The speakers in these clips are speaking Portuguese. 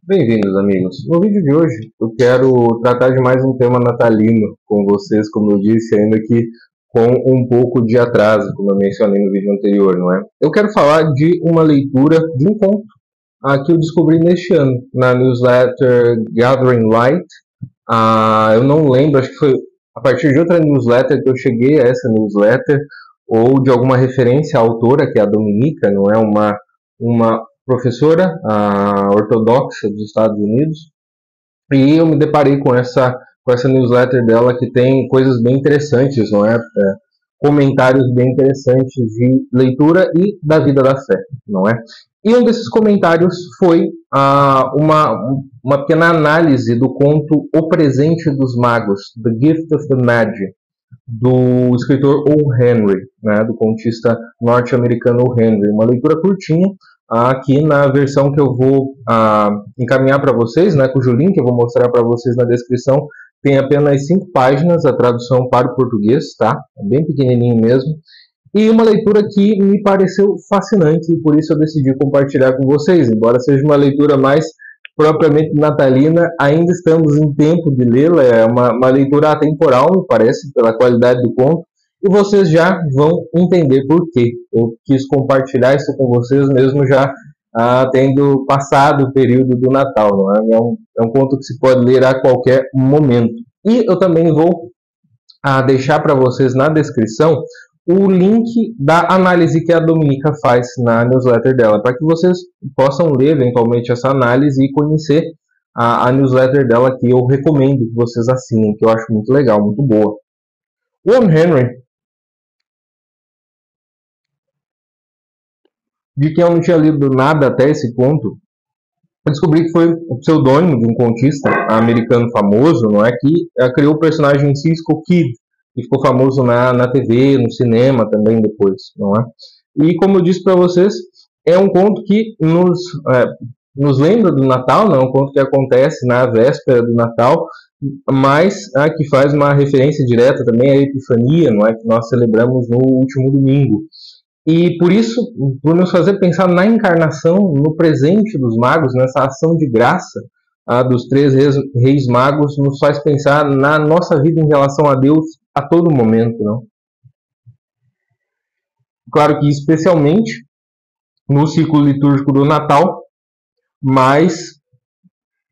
Bem-vindos, amigos. No vídeo de hoje, eu quero tratar de mais um tema natalino com vocês, como eu disse, ainda que com um pouco de atraso, como eu mencionei no vídeo anterior, não é? Eu quero falar de uma leitura de um conto que eu descobri neste ano, na newsletter Gathering Light. Eu não lembro, acho que foi a partir de outra newsletter que eu cheguei a essa newsletter, ou de alguma referência à autora, que é a Dominica, não é? Uma professora ortodoxa dos Estados Unidos, e eu me deparei com essa newsletter dela que tem coisas bem interessantes, não é? Comentários bem interessantes de leitura e da vida da fé, não é? E um desses comentários foi uma pequena análise do conto O Presente dos Magos, The Gift of the Magi, do escritor O. Henry, né, do contista norte-americano O. Henry. Uma leitura curtinha, aqui na versão que eu vou encaminhar para vocês, né, cujo link eu vou mostrar para vocês na descrição. Tem apenas 5 páginas, a tradução para o português, tá? É bem pequenininho mesmo. E uma leitura que me pareceu fascinante e por isso eu decidi compartilhar com vocês. Embora seja uma leitura mais propriamente natalina, ainda estamos em tempo de lê-la. É uma leitura atemporal, me parece, pela qualidade do conto. E vocês já vão entender por quê. Eu quis compartilhar isso com vocês mesmo já tendo passado o período do Natal. Não é? É um conto que se pode ler a qualquer momento. E eu também vou deixar para vocês na descrição o link da análise que a Dominica faz na newsletter dela, para que vocês possam ler eventualmente essa análise e conhecer a newsletter dela, que eu recomendo que vocês assinem, que eu acho muito legal, muito boa. O Henry, de quem eu não tinha lido nada até esse ponto, eu descobri que foi o pseudônimo de um contista americano famoso, não é, que criou o personagem Cisco Kid, que ficou famoso na TV, no cinema também depois, não é? E como eu disse para vocês, é um conto que nos lembra do Natal, não é um conto que acontece na véspera do Natal, mas que faz uma referência direta também à Epifania, não é, que nós celebramos no último domingo. E por isso, por nos fazer pensar na encarnação, no presente dos magos, nessa ação de graça dos três reis magos, nos faz pensar na nossa vida em relação a Deus a todo momento, não? Claro que especialmente no ciclo litúrgico do Natal, mas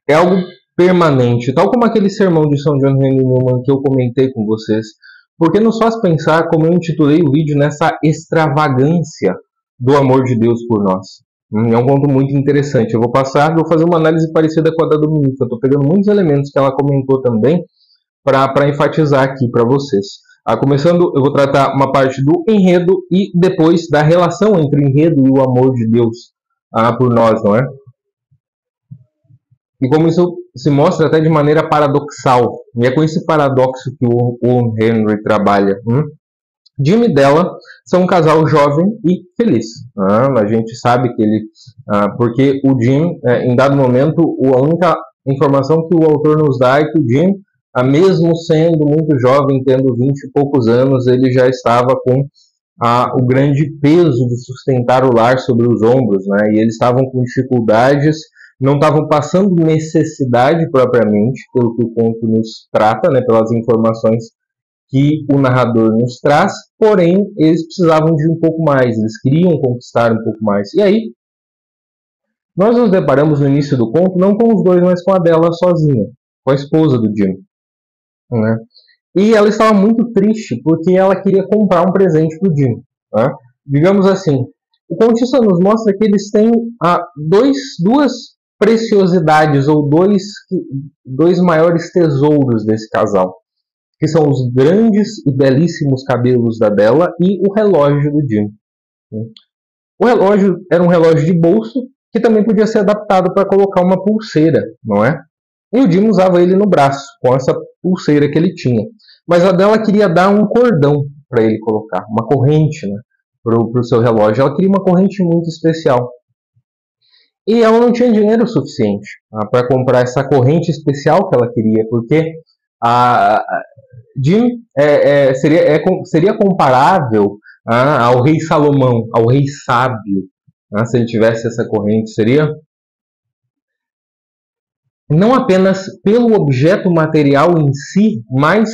é algo permanente, tal como aquele sermão de São John Henry Newman que eu comentei com vocês, porque nos faz pensar, como eu intitulei o vídeo, nessa extravagância do amor de Deus por nós. É um ponto muito interessante. Eu vou fazer uma análise parecida com a da Dominica. Eu estou pegando muitos elementos que ela comentou também para enfatizar aqui para vocês. Começando, eu vou tratar uma parte do enredo e depois da relação entre o enredo e o amor de Deus por nós, não é? E como isso se mostra até de maneira paradoxal. E é com esse paradoxo que o Henry trabalha. Jim e Della são um casal jovem e feliz. A gente sabe que ele... porque o Jim, em dado momento, a única informação que o autor nos dá é que o Jim, mesmo sendo muito jovem, tendo 20 e poucos anos, ele já estava com o grande peso de sustentar o lar sobre os ombros, né? E eles estavam com dificuldades, não estavam passando necessidade propriamente, pelo que o conto nos trata, né? Pelas informações que o narrador nos traz, porém eles precisavam de um pouco mais, eles queriam conquistar um pouco mais. E aí, nós nos deparamos no início do conto não com os dois, mas com a Della sozinha, com a esposa do Jim, né? E ela estava muito triste porque ela queria comprar um presente para o Jim, né? Digamos assim, o contista nos mostra que eles têm duas preciosidades ou dois maiores tesouros desse casal, que são os grandes e belíssimos cabelos da Della e o relógio do Jim. O relógio era um relógio de bolso que também podia ser adaptado para colocar uma pulseira, não é? E o Jim usava ele no braço, com essa pulseira que ele tinha. Mas a Della queria dar um cordão para ele colocar, uma corrente, né, para o seu relógio. Ela queria uma corrente muito especial. E ela não tinha dinheiro suficiente para comprar essa corrente especial que ela queria, porque Jim seria comparável ao rei Salomão, ao rei sábio, se ele tivesse essa corrente. Seria não apenas pelo objeto material em si, mas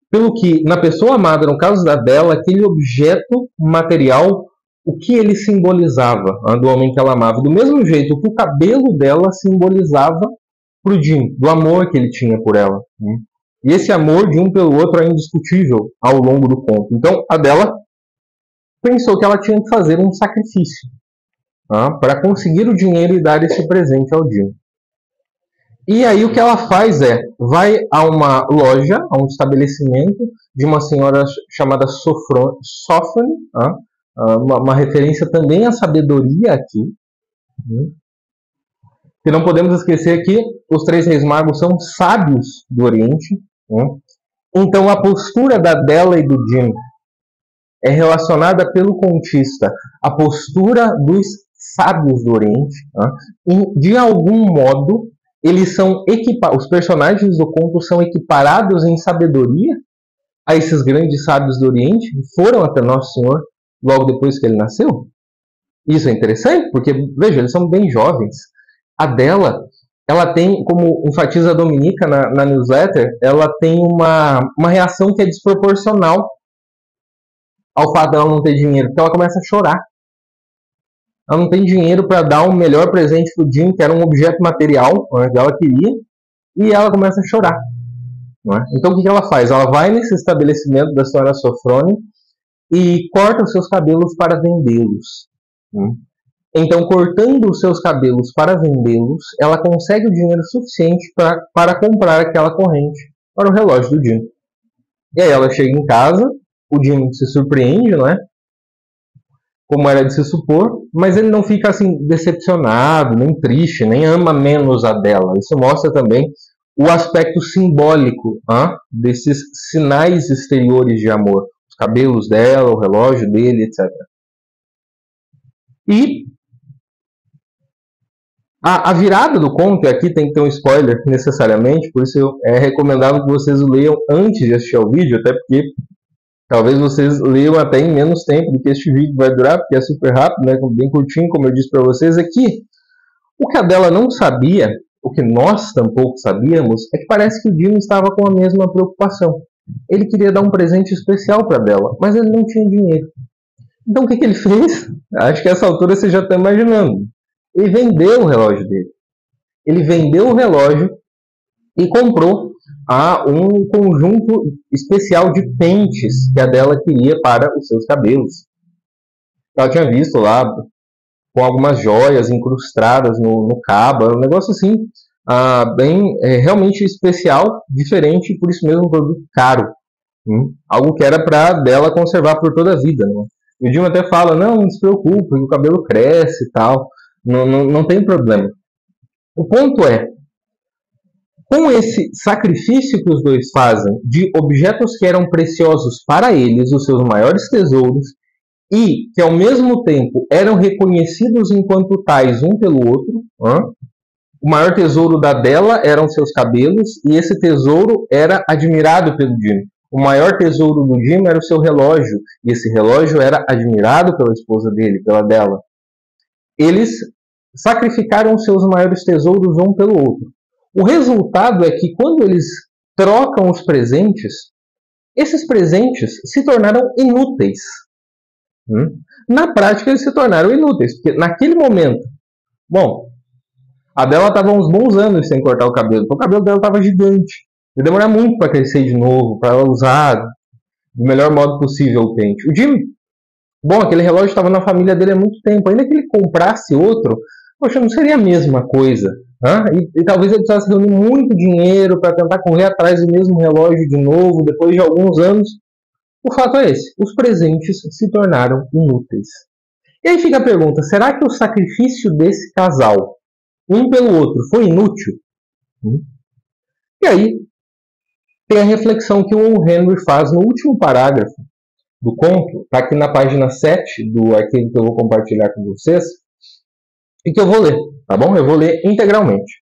pelo que na pessoa amada, no caso da Bella, aquele objeto material, o que ele simbolizava, do homem que ela amava. Do mesmo jeito que o cabelo dela simbolizava para o Jim, do amor que ele tinha por ela. E esse amor de um pelo outro é indiscutível ao longo do conto. Então a Bella pensou que ela tinha que fazer um sacrifício para conseguir o dinheiro e dar esse presente ao Jim. E aí o que ela faz vai a uma loja, a um estabelecimento de uma senhora chamada Sofrone, uma referência também à sabedoria aqui. E não podemos esquecer que os três reis magos são sábios do Oriente. Então a postura da Bella e do Jim é relacionada pelo contista à postura dos sábios do Oriente. E de algum modo eles são os personagens do conto são equiparados em sabedoria a esses grandes sábios do Oriente que foram até Nosso Senhor logo depois que ele nasceu. Isso é interessante, porque, veja, eles são bem jovens. A Bella, ela tem, como enfatiza a Dominica na newsletter, ela tem uma reação que é desproporcional ao fato dela não ter dinheiro, porque ela começa a chorar. Ela não tem dinheiro para dar um melhor presente para o Jim, que era um objeto material que ela queria, e ela começa a chorar. Então o que ela faz? Ela vai nesse estabelecimento da senhora Sofrone e corta os seus cabelos para vendê-los. Então, cortando os seus cabelos para vendê-los, ela consegue o dinheiro suficiente para comprar aquela corrente para o relógio do Jim. E aí ela chega em casa, o Jim se surpreende, não é? Como era de se supor, mas ele não fica assim decepcionado, nem triste, nem ama menos a Bella. Isso mostra também o aspecto simbólico desses sinais exteriores de amor. Os cabelos dela, o relógio dele, etc. E a virada do conto, e aqui tem que ter um spoiler necessariamente, por isso é recomendável que vocês o leiam antes de assistir ao vídeo, até porque talvez vocês leiam até em menos tempo do que este vídeo vai durar, porque é super rápido, né, bem curtinho, como eu disse para vocês, é que o que a Bella não sabia, o que nós tampouco sabíamos, é que parece que o Jim estava com a mesma preocupação. Ele queria dar um presente especial para a Bella, mas ele não tinha dinheiro. Então o que ele fez? Acho que a essa altura você já está imaginando. Ele vendeu o relógio dele. Ele vendeu o relógio e comprou um conjunto especial de pentes que a Bella queria para os seus cabelos. Ela tinha visto lá com algumas joias incrustadas no cabo, um negócio assim, bem realmente especial, diferente, por isso mesmo um produto caro. Algo que era para a Bella conservar por toda a vida. Né? E o Jim até fala, não se preocupe, o cabelo cresce e tal, não tem problema. O ponto é, com esse sacrifício que os dois fazem de objetos que eram preciosos para eles, os seus maiores tesouros, e que ao mesmo tempo eram reconhecidos enquanto tais um pelo outro, o maior tesouro da Bella eram seus cabelos, e esse tesouro era admirado pelo Jim. O maior tesouro do Jim era o seu relógio, e esse relógio era admirado pela esposa dele, pela Bella. Eles sacrificaram seus maiores tesouros um pelo outro. O resultado é que quando eles trocam os presentes, esses presentes se tornaram inúteis. Na prática, eles se tornaram inúteis, porque naquele momento, a Bella estava uns bons anos sem cortar o cabelo, então o cabelo dela estava gigante. Ia demorar muito para crescer de novo, para ela usar do melhor modo possível o pente. O Jim, aquele relógio estava na família dele há muito tempo, ainda que ele comprasse outro, não seria a mesma coisa. E talvez ele precisasse reunir muito dinheiro para tentar correr atrás do mesmo relógio de novo, depois de alguns anos. O fato é esse, os presentes se tornaram inúteis. E aí fica a pergunta, será que o sacrifício desse casal, um pelo outro, foi inútil? E aí tem a reflexão que o Henry faz no último parágrafo do conto, está aqui na página 7 do arquivo que eu vou compartilhar com vocês, e que eu vou ler, tá bom? Eu vou ler integralmente.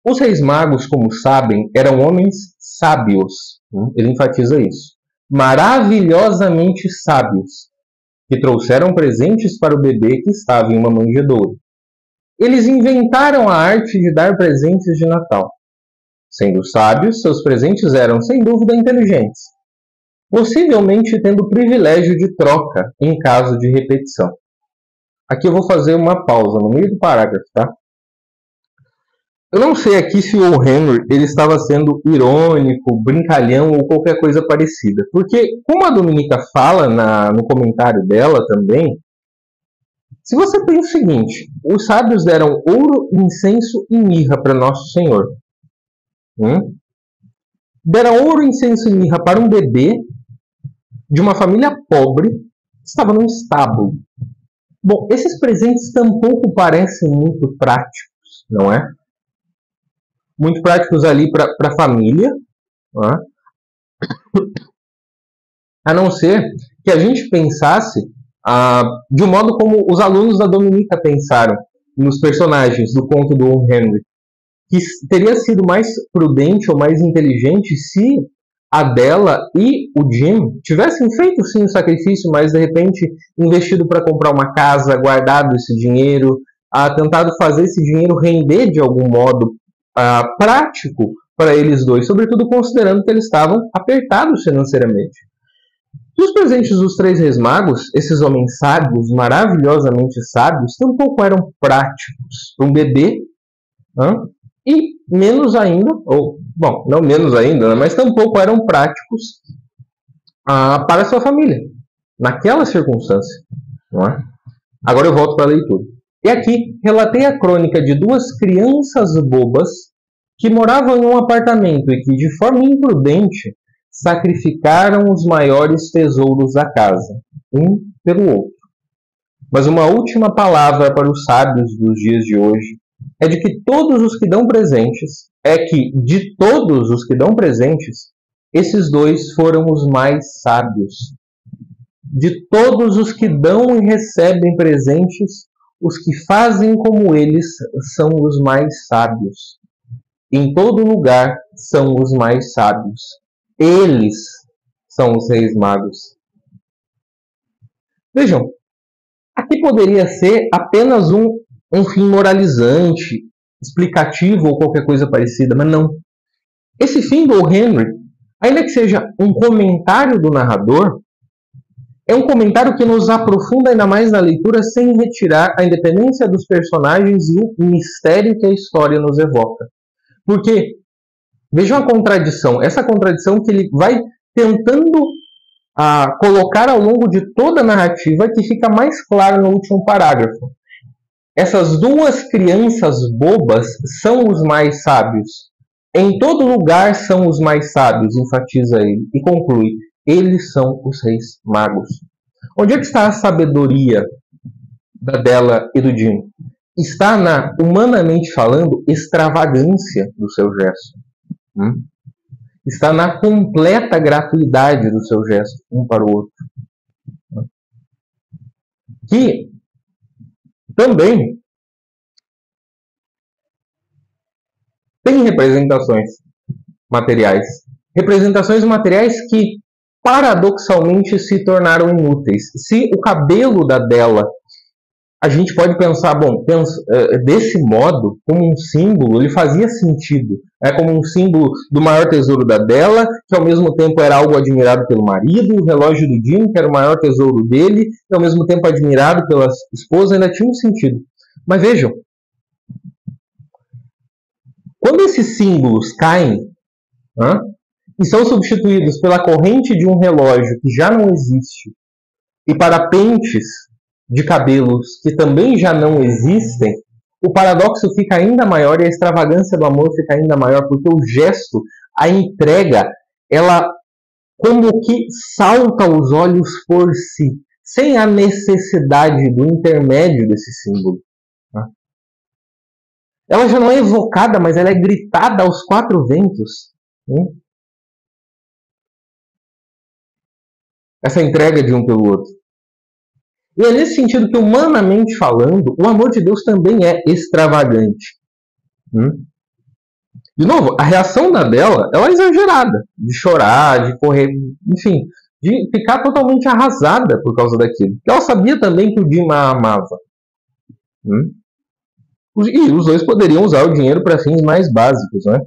Os reis magos, como sabem, eram homens sábios. Ele enfatiza isso. Maravilhosamente sábios, que trouxeram presentes para o bebê que estava em uma manjedoura. eles inventaram a arte de dar presentes de Natal. Sendo sábios, seus presentes eram, sem dúvida, inteligentes, possivelmente tendo o privilégio de troca em caso de repetição. Aqui eu vou fazer uma pausa no meio do parágrafo, tá? Eu não sei aqui se o Henry ele estava sendo irônico, brincalhão ou qualquer coisa parecida. Porque, como a Dominica fala no comentário dela também, se você pensa o seguinte, os sábios deram ouro, incenso e mirra para Nosso Senhor. Deram ouro, incenso e mirra para um bebê de uma família pobre que estava num estábulo. Bom, esses presentes tampouco parecem muito práticos, não é? Muito práticos ali para a família, não é? A não ser que a gente pensasse de um modo como os alunos da Dominica pensaram nos personagens do conto do O. Henry, que teria sido mais prudente ou mais inteligente se a Della e o Jim tivessem feito sim o sacrifício, mas de repente investido para comprar uma casa, guardado esse dinheiro, tentado fazer esse dinheiro render de algum modo prático para eles dois, sobretudo considerando que eles estavam apertados financeiramente. Os presentes dos 3 reis magos, esses homens sábios, maravilhosamente sábios, tampouco eram práticos para um bebê, e menos ainda, ou, bom, não menos ainda, mas tampouco eram práticos para a sua família, naquela circunstância. Não é? Agora eu volto para a leitura. E aqui relatei a crônica de 2 crianças bobas que moravam em um apartamento e que, de forma imprudente, sacrificaram os maiores tesouros da casa, um pelo outro. Mas uma última palavra para os sábios dos dias de hoje é de que todos os que dão presentes, de todos os que dão presentes, esses 2 foram os mais sábios. De todos os que dão e recebem presentes, os que fazem como eles são os mais sábios. Em todo lugar são os mais sábios. Eles são os reis magos. Vejam, aqui poderia ser apenas um fim moralizante, explicativo ou qualquer coisa parecida, mas não. Esse fim do Henry, ainda que seja um comentário do narrador, é um comentário que nos aprofunda ainda mais na leitura sem retirar a independência dos personagens e o mistério que a história nos evoca. Porque, vejam a contradição, essa contradição que ele vai tentando colocar ao longo de toda a narrativa, que fica mais claro no último parágrafo. Essas 2 crianças bobas são os mais sábios. Em todo lugar são os mais sábios, enfatiza ele, e conclui, eles são os reis magos. Onde é que está a sabedoria da Della e do Jim? Está na, humanamente falando, extravagância do seu gesto. Está na completa gratuidade do seu gesto, um para o outro. Que também tem representações materiais. Representações materiais que paradoxalmente se tornaram inúteis. Se o cabelo da Della, a gente pode pensar, bom, desse modo, como um símbolo, ele fazia sentido. É como um símbolo do maior tesouro da Della, que ao mesmo tempo era algo admirado pelo marido, o relógio do Jim, que era o maior tesouro dele, e ao mesmo tempo admirado pela esposa, ainda tinha um sentido. Mas vejam, quando esses símbolos caem e são substituídos pela corrente de um relógio que já não existe, e para pentes de cabelos que também já não existem, o paradoxo fica ainda maior e a extravagância do amor fica ainda maior, porque o gesto, a entrega, ela como que salta aos olhos por si, sem a necessidade do intermédio desse símbolo. Ela já não é evocada, mas ela é gritada aos 4 ventos. Essa entrega de um pelo outro. E é nesse sentido que, humanamente falando, o amor de Deus também é extravagante. De novo, a reação dela, ela é exagerada. De chorar, de correr, enfim, de ficar totalmente arrasada por causa daquilo. Porque ela sabia também que o Jim a amava. E os dois poderiam usar o dinheiro para fins mais básicos, né?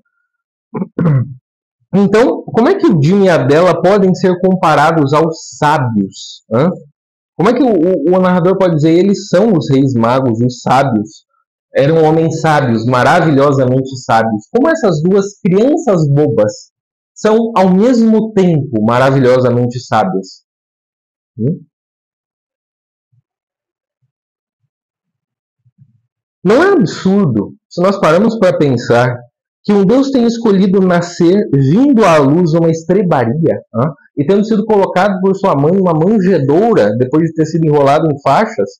Então, como é que o Jim e a Della podem ser comparados aos sábios? Hein? Como é que o narrador pode dizer eles são os reis magos, os sábios? Eram homens sábios, maravilhosamente sábios. Como essas duas crianças bobas são, ao mesmo tempo, maravilhosamente sábias? Não é absurdo se nós paramos para pensar que um Deus tem escolhido nascer vindo à luz uma estrebaria, e tendo sido colocado por sua mãe uma manjedoura, depois de ter sido enrolado em faixas,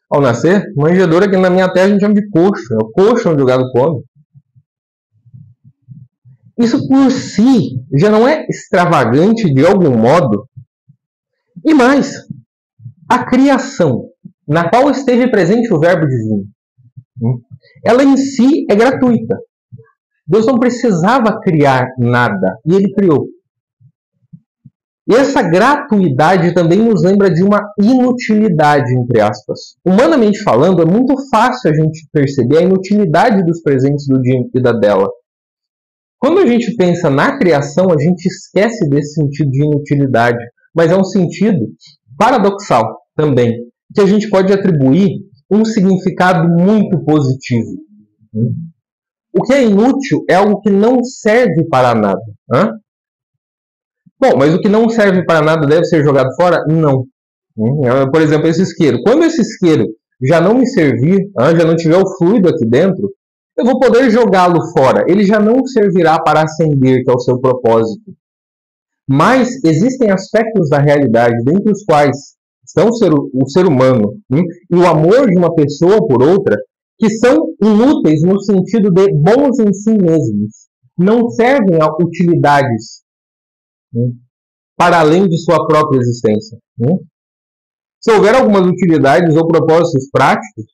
ao nascer, manjedoura que na minha terra a gente chama de coxo, é o coxo onde o gado come. Isso por si já não é extravagante de algum modo? E mais, a criação, na qual esteve presente o verbo divino, ela em si é gratuita. Deus não precisava criar nada, e Ele criou. E essa gratuidade também nos lembra de uma inutilidade, entre aspas. Humanamente falando, é muito fácil a gente perceber a inutilidade dos presentes do Jim e da Della. Quando a gente pensa na criação, a gente esquece desse sentido de inutilidade, mas é um sentido paradoxal também, que a gente pode atribuir um significado muito positivo. O que é inútil é algo que não serve para nada. Bom, mas o que não serve para nada deve ser jogado fora? Não. Por exemplo, esse isqueiro. Quando esse isqueiro já não me servir, já não tiver o fluido aqui dentro, eu vou poder jogá-lo fora. Ele já não servirá para acender, que é o seu propósito. Mas existem aspectos da realidade, dentre os quais estão o ser humano e o amor de uma pessoa por outra, que são inúteis no sentido de bons em si mesmos. Não servem a utilidades para além de sua própria existência. Se houver algumas utilidades ou propósitos práticos,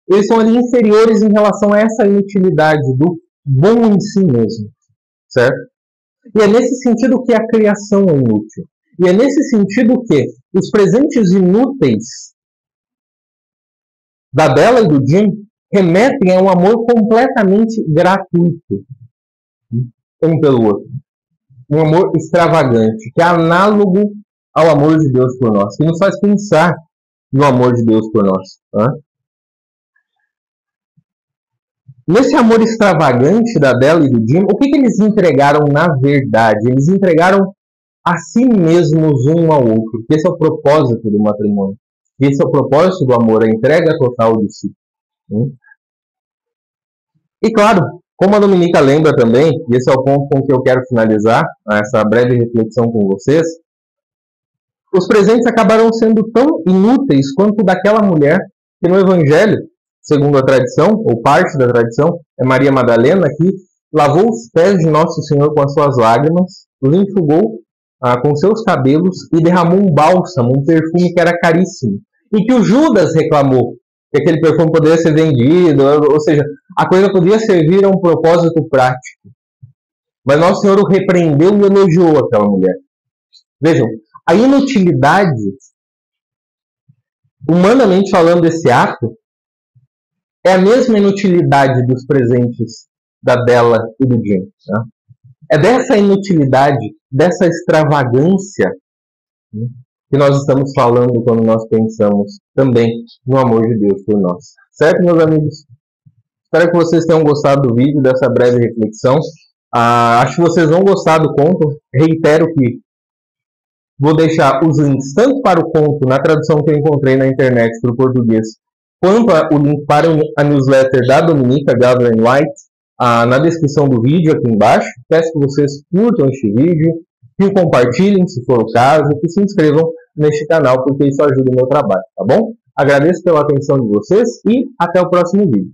eles são ali inferiores em relação a essa inutilidade do bom em si mesmo, certo? E é nesse sentido que a criação é inútil. E é nesse sentido que os presentes inúteis da Della e do Jim remetem a um amor completamente gratuito um pelo outro. Um amor extravagante, que é análogo ao amor de Deus por nós, que nos faz pensar no amor de Deus por nós. Nesse amor extravagante da Della e do Jim, o que eles entregaram na verdade? Eles entregaram a si mesmos um ao outro. Esse é o propósito do matrimônio. Esse é o propósito do amor, a entrega total de si. E claro, como a Dominica lembra também, e esse é o ponto com que eu quero finalizar essa breve reflexão com vocês, os presentes acabaram sendo tão inúteis quanto daquela mulher que no Evangelho, segundo a tradição, ou parte da tradição, é Maria Madalena, que lavou os pés de Nosso Senhor com as suas lágrimas, os enxugou com seus cabelos e derramou um bálsamo, um perfume que era caríssimo. E que o Judas reclamou que aquele perfume poderia ser vendido, ou seja, a coisa podia servir a um propósito prático. Mas Nosso Senhor o repreendeu e elogiou aquela mulher. Vejam, a inutilidade, humanamente falando, desse ato, é a mesma inutilidade dos presentes da Della e do Jim. É dessa inutilidade, dessa extravagância que nós estamos falando quando nós pensamos também no amor de Deus por nós. Certo, meus amigos? Espero que vocês tenham gostado do vídeo, dessa breve reflexão. Acho que vocês vão gostar do conto. Reitero que vou deixar os links tanto para o conto na tradução que eu encontrei na internet para o português, quanto o link para a newsletter da Dominica, Gathering Light, na descrição do vídeo aqui embaixo. Peço que vocês curtam este vídeo, que o compartilhem se for o caso, que se inscrevam neste canal, porque isso ajuda o meu trabalho, tá bom? Agradeço pela atenção de vocês e até o próximo vídeo.